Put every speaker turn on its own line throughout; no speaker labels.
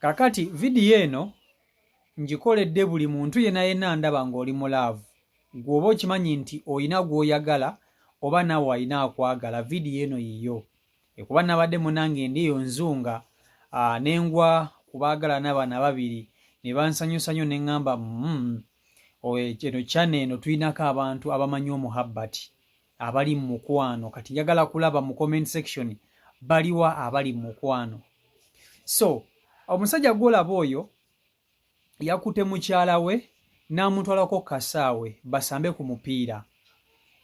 Kakati video eno njikoledde buli muntu yenna ndaba ng'oli mulaavu. Gwoba okimanyi nti oyina gw'oyagala oba nawe ayina akwagala, video eno yiyo. Kuba nabadde munange ndiyo nzunga nengwa kubaagala n'abaana babiri ne bansanyusa nnyo ne ŋŋamba eno channel eno tulinako abantu abamanyi omuhabbati abali mu mukwano. Kati njagala kulaba mu comment section baliwa abali mu mukwano. So omusajja gw'olaba oyo yakutte mukyala we n'amutwalako kasaawe basambe ku mupiira.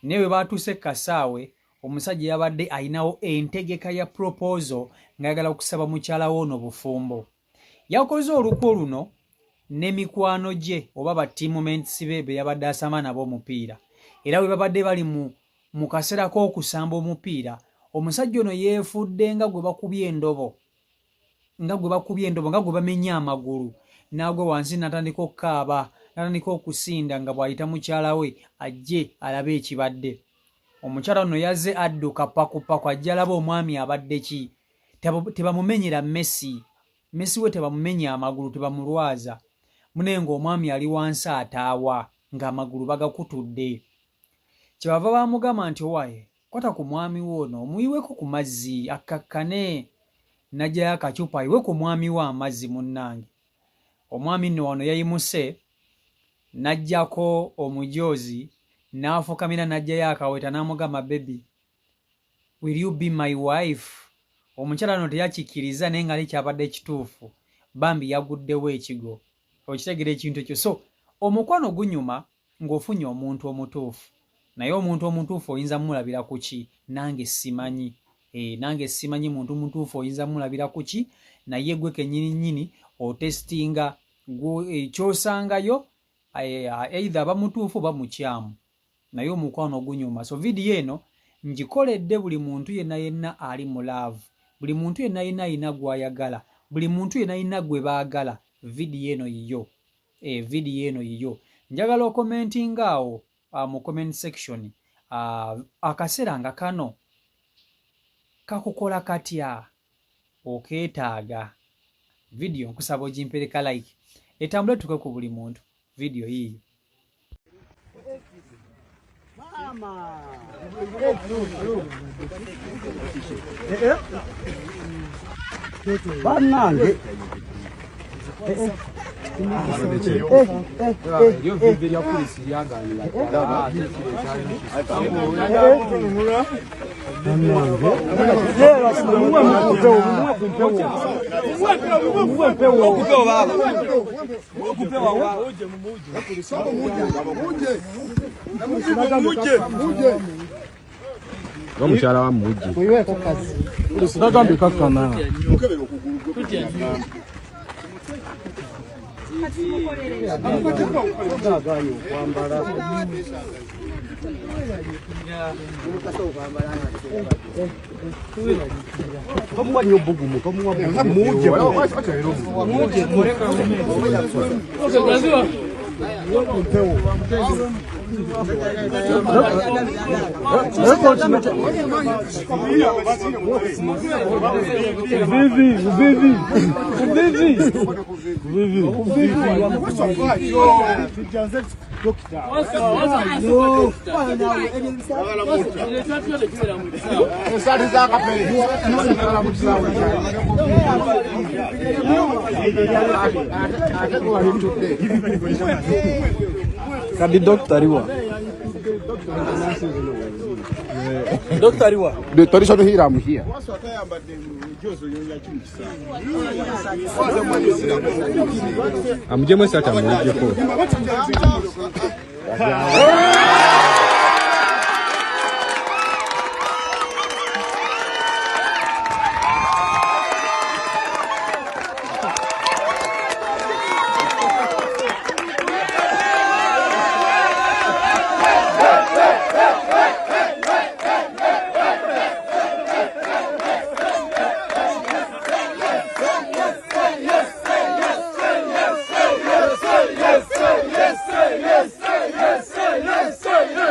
Naye bwe baatuuse kasaawe, omusajja yabadde ayinawo entegeka ya proposal ng'ayagala okusaba mukyala we ono bufumbo. Yakoze olukwo luno ne mikwano gye oba ba teammates be be yabadde asamba nabo omupiira. Era bwe babadde bali mu kaseera k'okusamba omupiira, omusajja ono yeefudde nga gwe bakubye endobo, nga gwe bamenya amagulu, n'agwe wansi n'atandika okukaaba, n'atandika okusinda nga bw'ayita mukyala we ajje alabe ekibadde. Omukyala ono yazze adduka pakupaku ajja alaba omwami abadde ki. Tebamumenyera Messi we tebamumenya amagulu, tebamulwaza. Munenga omwami ali wansi ataawa ng'amagulu bagakutudde. Kyebava bamugamba nti owaye kwata ku mwami we ono omuyiweko ku mazzi akkakkane. Najjayo akacupa ayiwe ku mwami we amazzi munnange. Omwami nno wano yayimuse n'ajjako omujoozi n'afukamira n'ajjayo akaweta n'amugamba baby will you be my wife. Omukyala no teyakikkiriza naye nga kyabadde kituufu, bambi yaguddewo ekigo. Okitegera ekintu ekyo. So omukwano gunyuma ng'ofunye omuntu omutuufu, naye omuntu omutuufu oyinza mulabira ku ki? Nange simanyi. Nange simanyi muntu mutuufu oyinza mulabira ku ki, naye gwe kennyini otestinga ekyosangayo either bamutuufu oba mukyamu, naye omukwano gunyuma. So video eno njikoledde buli muntu yenna ali mulaavu, buli muntu yenna ayina gw'ayagala, buli muntu yenna gwe baagala. Video eno yiyo. Video eno yiyo. Njagala okomentinga awo mu comment section akaseera nga kano kakukola katya, okeetaaga. Video nkusaba ogimpereka like etambule tuke ku buli muntu. Video yiyo.
Banange
Mukyala wa mujje.
Kuiweko kazi. Ulisidagambye kakana. Kamuwa nyo bugumu, kamuwa muje. Kadi doctor Riwa. Doctor Riwa. Doctor Riwa here am here.
Amujemo sata muje ko.
Yes,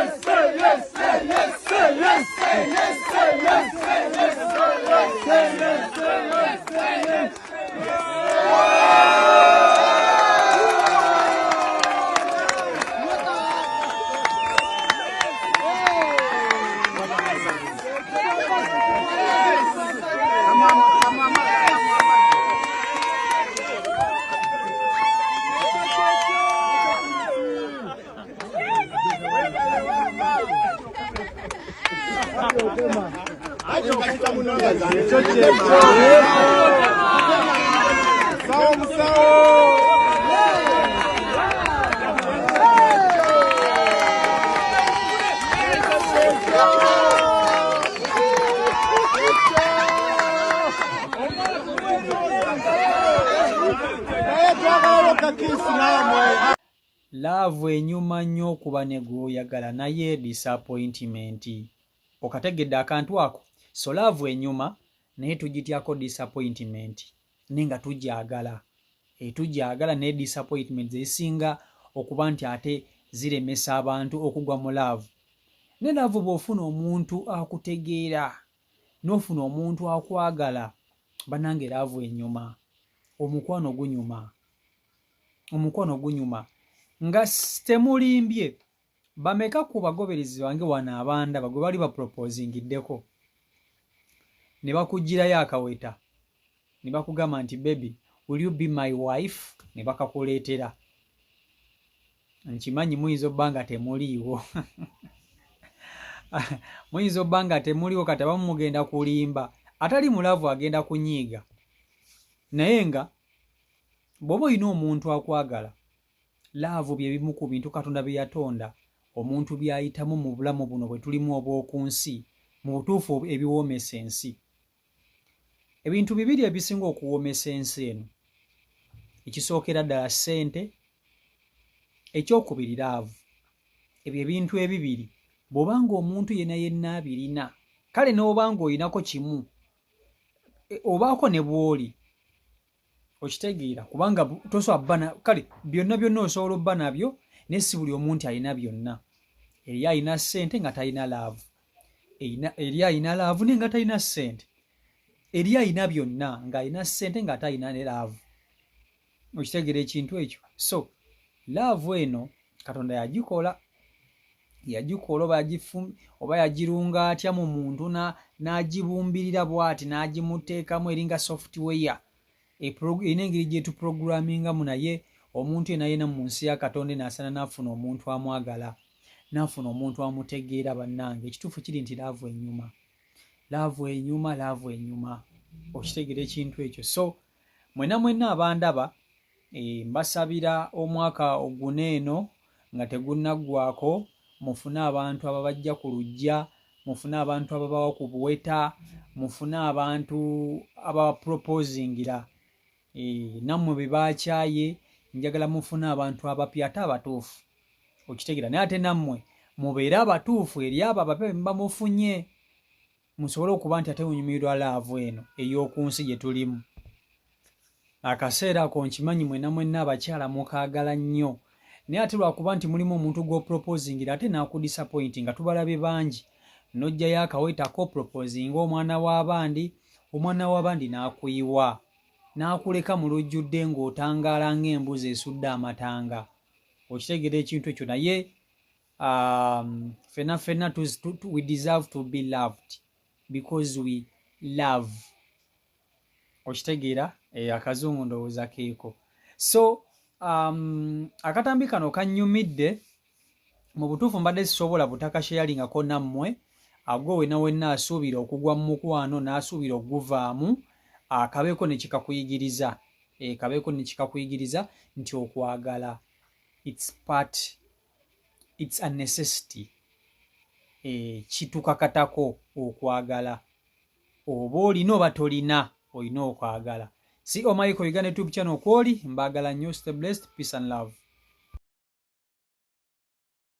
Love enyuma nnyo okuba ne gw'oyagala naye disappointment. Okategedde akantu ako? So love enyuma naye tugityako disappointment nenga tugyagala. Tugyagala naye disappointment ezisinga okuba nti ate ziremesa abantu okugwa mu love. Ne love bw'ofuna omuntu akutegeera n'ofuna omuntu akwagala, bannange love enyuma. Omukwano gunyuma. Omukwano gunyuma. Nga temulimbye bameka ku bagoberezi bange wano abandaba gwe bali baproposingiddeko ne bakugirayo akaweta ne bakugamba nti baby will you be my wife, ne bakakuleetera. Nkimanyi muyinza obba nga temuliiwo muyinza obba nga temuliiwo kati abamu mugenda kulimba, atali mulavu agenda kunyiiga. Naye nga bw'oba olina omuntu akwagala, laavu bye bimu ku bintu Katonda bye yatonda omuntu by'ayitamu mu bulamu buno bwe tulimu obw'oku nsi, mu butuufu ebiwoomesa ensi. Ebintu bibiri ebisinga okuwoomesa ensi eno, ekisookera ddala ssente, ekyokubiri laavu. Ebyo ebintu ebibiri bw'obanga omuntu yenna abirina, kale n'obanga olinako kimu obaako ne bw'oli okitegeera, kubanga tosobola bbana kale byonna osobola obba nabyo naye si buli omuntu alina byonna. Eri alina ssente nga talina laavu, eri alina laavu naye nga talina ssente, eri alina byonna ng'alina ssente nga talina ne laavu. Okitegeera ekintu ekyo? So laavu eno Katonda yagikola oba yagirunga atya mu muntu n'agibumbirira bw'ati n'agimuteekamu eringa software. Erina engeri gye tuprogrammingamu, naye omuntu yenna mu nsi ya Katonda n'asana n'afuna omuntu amwagala, n'afuna omuntu amutegeera. Bannange ekituufu kiri nti laavu enyuma, laavu enyuma, laavu enyuma. Okitegeera ekintu ekyo? So mwenna abandaba, mbasabira omwaka oguneeno nga tegunnaggwako, mufune abantu ababajja ku lujja, mufune abantu ababawa ku buweta, mufune abantu abaproposingira. Nammwe bwe baakyaye njagala mufune abantu abapya ate abatuufu. Okitegeera? Naye ate nammwe mubeere abatuufu eri abo abapya be bamufunye, musobole okuba nti ate munyumirwa laavu eno ey'oku nsi gye tulimu. Akaseera ako nkimanyi mwenna abakyala mukaagala nnyo, naye ate lwakuba nti mulimu omuntu gw'oproposingira ate n'akudisappointi nga tubalabye bangi, n'ojjayo akaweta koproposinga omwana w'abandi n'akuyiwa, n'akuleka mu lujjudde ng'otangaala ng'embuzi esudde amatanga. Okitegeera ekintu ekyo? Naye ffenna we deserve to be loved because we love. Okitegeera? Akazungu ndowooza keeko. So akatambi kano kannyumidde, mu butuufu mbadde sisobola butakasheyalingako nammwe. Agwo wenna asuubira okugwa mu mukwano n'asuubira okuguvaamu, kabeeko ne kikakuyigiriza, kabeeko ne kikakuyigiriza nti okwagala it's a necessity. Kitukakatako okwagala, oba olina oba tolina, olina okwagala. See Michael Uganda YouTube channel kwoli, mbagala nnyo. Stay blessed, peace and love.